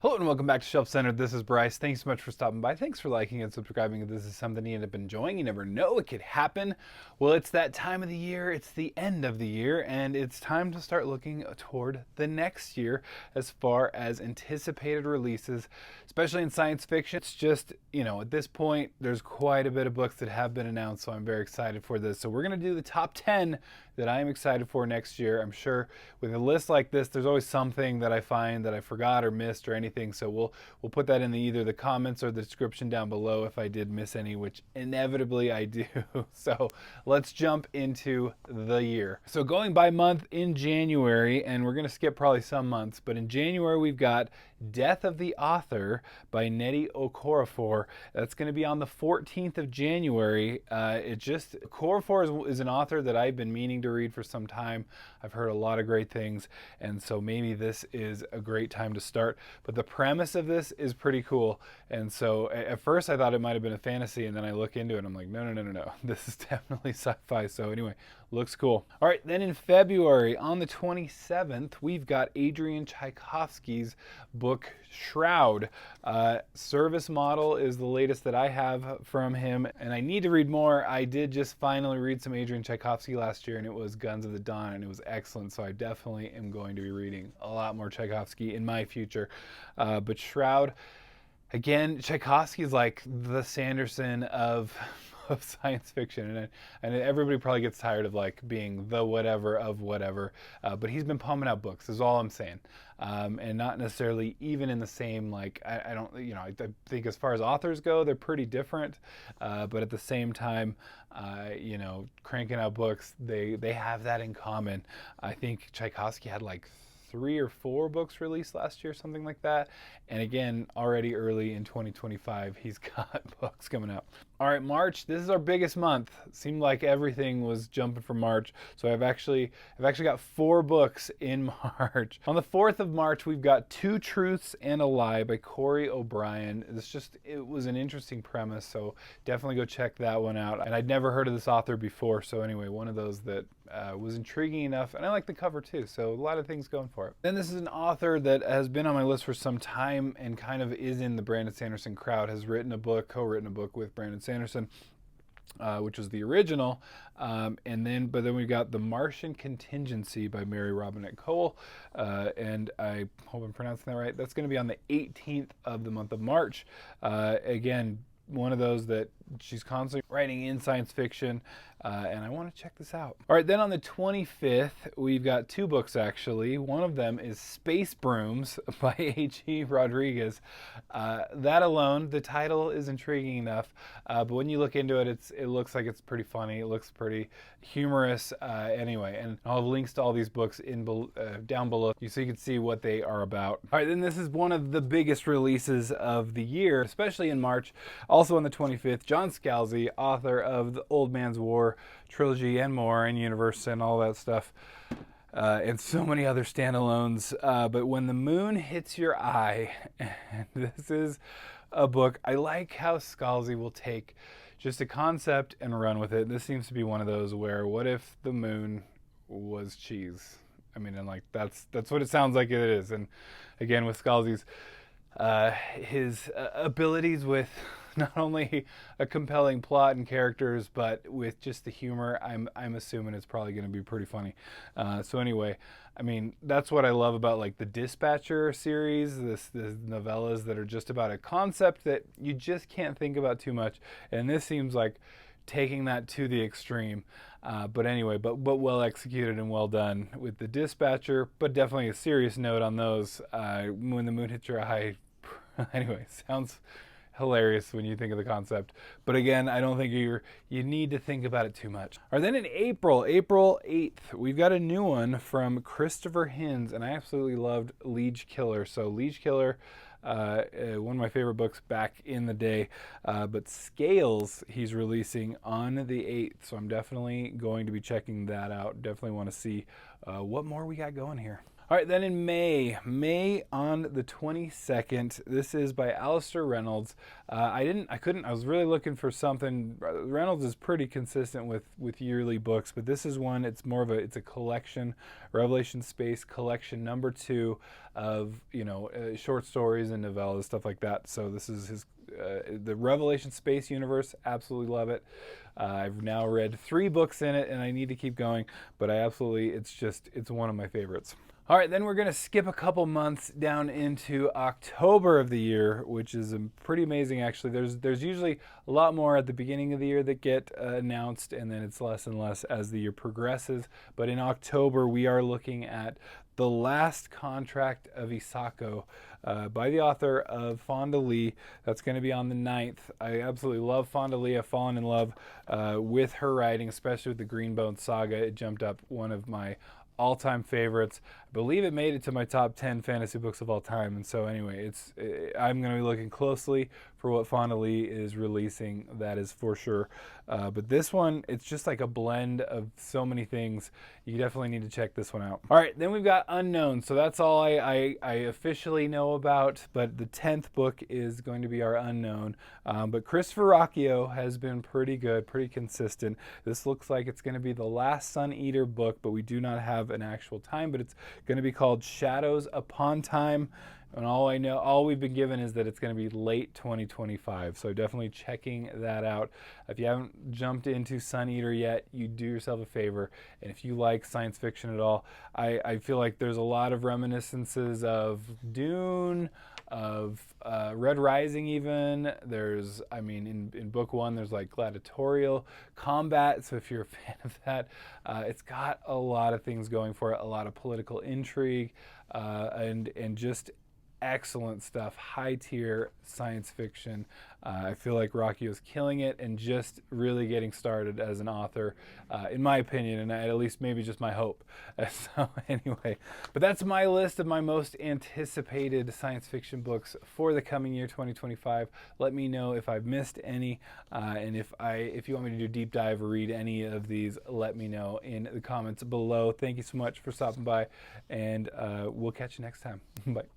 Hello and welcome back to Shelf Centered. This is Bryce. Thanks so much for stopping by. Thanks for liking and subscribing. If this is something you end up enjoying, you never know, it could happen. Well, it's that time of the year. It's the end of the year, and it's time to start looking toward the next year as far as anticipated releases, especially in science fiction. It's just, at this point, there's quite a bit of books that have been announced, so I'm very excited for this. So we're going to do the top 10 that I am excited for next year. I'm sure with a list like this, there's always something that I find that I forgot or missed or anything. So we'll put that in either the comments or the description down below if I did miss any, which inevitably I do. So let's jump into the year. So going by month in January, and we're going to skip probably some months, but in January we've got Death of the Author by Nnedi Okorafor. That's going to be on the 14th of January. Okorafor is an author that I've been meaning to read for some time. I've heard a lot of great things, and so maybe this is a great time to start. But the premise of this is pretty cool, and so at first I thought it might have been a fantasy, and then I look into it and I'm like, no. This is definitely sci-fi. So anyway, looks cool. All right, then in February, on the 27th, we've got Adrian Tchaikovsky's book Shroud. Service Model is the latest that I have from him, and I need to read more. I did just finally read some Adrian Tchaikovsky last year, and it was Guns of the Dawn, and it was excellent, so I definitely am going to be reading a lot more Tchaikovsky in my future. But Shroud, again, Tchaikovsky is like the Sanderson of science fiction, and everybody probably gets tired of like being the whatever of whatever, but he's been pumping out books is all I'm saying, and not necessarily even in the same, like, I don't, I think as far as authors go, they're pretty different, but at the same time, cranking out books, they have that in common. I think Tchaikovsky had like 3 or 4 books released last year, something like that. And again, already early in 2025, he's got books coming out. All right, March, this is our biggest month. Seemed like everything was jumping for March. So I've actually got 4 books in March. On the 4th of March, we've got Two Truths and a Lie by Corey O'Brien. It was an interesting premise, so definitely go check that one out. And I'd never heard of this author before, so anyway, one of those that was intriguing enough, and I like the cover too, so a lot of things going for it. Then this is an author that has been on my list for some time and kind of is in the Brandon Sanderson crowd, has co-written a book with Brandon Sanderson, which was the original, but then we got The Martian Contingency by Mary Robinette Kowal, and I hope I'm pronouncing that right. That's going to be on the 18th of the month of March. Again, one of those that she's constantly writing in science fiction, and I want to check this out. All right, then on the 25th, we've got 2 books actually. One of them is Space Brooms by H.E. Rodriguez. That alone, the title is intriguing enough, but when you look into it, it looks like it's pretty funny. It looks pretty humorous. Anyway, and I'll have links to all these books down below so you can see what they are about. All right, then this is one of the biggest releases of the year, especially in March. Also on the 25th, John Scalzi, author of the Old Man's War trilogy and more, and Universe and all that stuff, and so many other standalones. But When the Moon Hits Your Eye, and this is a book, I like how Scalzi will take just a concept and run with it. This seems to be one of those where, what if the moon was cheese? I mean, and like that's what it sounds like it is. And again, with Scalzi's his abilities with not only a compelling plot and characters, but with just the humor, I'm assuming it's probably going to be pretty funny. So anyway, I mean, that's what I love about like the Dispatcher series, this novellas that are just about a concept that you just can't think about too much. And this seems like taking that to the extreme. But anyway, but well executed and well done with the Dispatcher, but definitely a serious note on those. When the Moon Hits Your Eye, anyway, sounds hilarious when you think of the concept. But again, I don't think you need to think about it too much. All right, then in April 8th, we've got a new one from Christopher Hinds, and I absolutely loved Liege Killer. So Liege Killer, one of my favorite books back in the day, but Scales he's releasing on the 8th, so I'm definitely going to be checking that out. Definitely want to see what more we got going here. All right, then in May on the 22nd, this is by Alistair Reynolds. I was really looking for something. Reynolds is pretty consistent with yearly books, but this is one, it's a collection, Revelation Space collection #2 of, short stories and novellas, stuff like that. So this is his, the Revelation Space universe, absolutely love it. I've now read 3 books in it, and I need to keep going, but it's one of my favorites. All right, then we're going to skip a couple months down into October of the year, which is pretty amazing, actually. There's usually a lot more at the beginning of the year that get announced, and then it's less and less as the year progresses. But in October, we are looking at The Last Contract of Isako by the author of Fonda Lee. That's going to be on the 9th. I absolutely love Fonda Lee. I've fallen in love with her writing, especially with the Greenbone Saga. It jumped up one of my all-time favorites. I believe it made it to my top 10 fantasy books of all time. And so anyway, I'm going to be looking closely for what Fonda Lee is releasing, that is for sure. But this one, it's just like a blend of so many things. You definitely need to check this one out. All right, then we've got Unknown. So that's all I officially know about, but the 10th book is going to be our Unknown. But Christopher Ruocchio has been pretty good, pretty consistent. This looks like it's going to be the last Sun Eater book, but we do not have an actual time, but it's going to be called Shadows Upon Time. And all we've been given is that it's going to be late 2025. So definitely checking that out. If you haven't jumped into Sun Eater yet, you do yourself a favor. And if you like science fiction at all, I feel like there's a lot of reminiscences of Dune, of Red Rising even. In book 1, there's like gladiatorial combat. So if you're a fan of that, it's got a lot of things going for it, a lot of political intrigue, and just excellent stuff, high tier science fiction. I feel like Ruocchio is killing it and just really getting started as an author, in my opinion, and at least maybe just my hope. So anyway, but that's my list of my most anticipated science fiction books for the coming year 2025. Let me know if I've missed any, and if you want me to do a deep dive or read any of these, let me know in the comments below. Thank you so much for stopping by, and we'll catch you next time. Bye.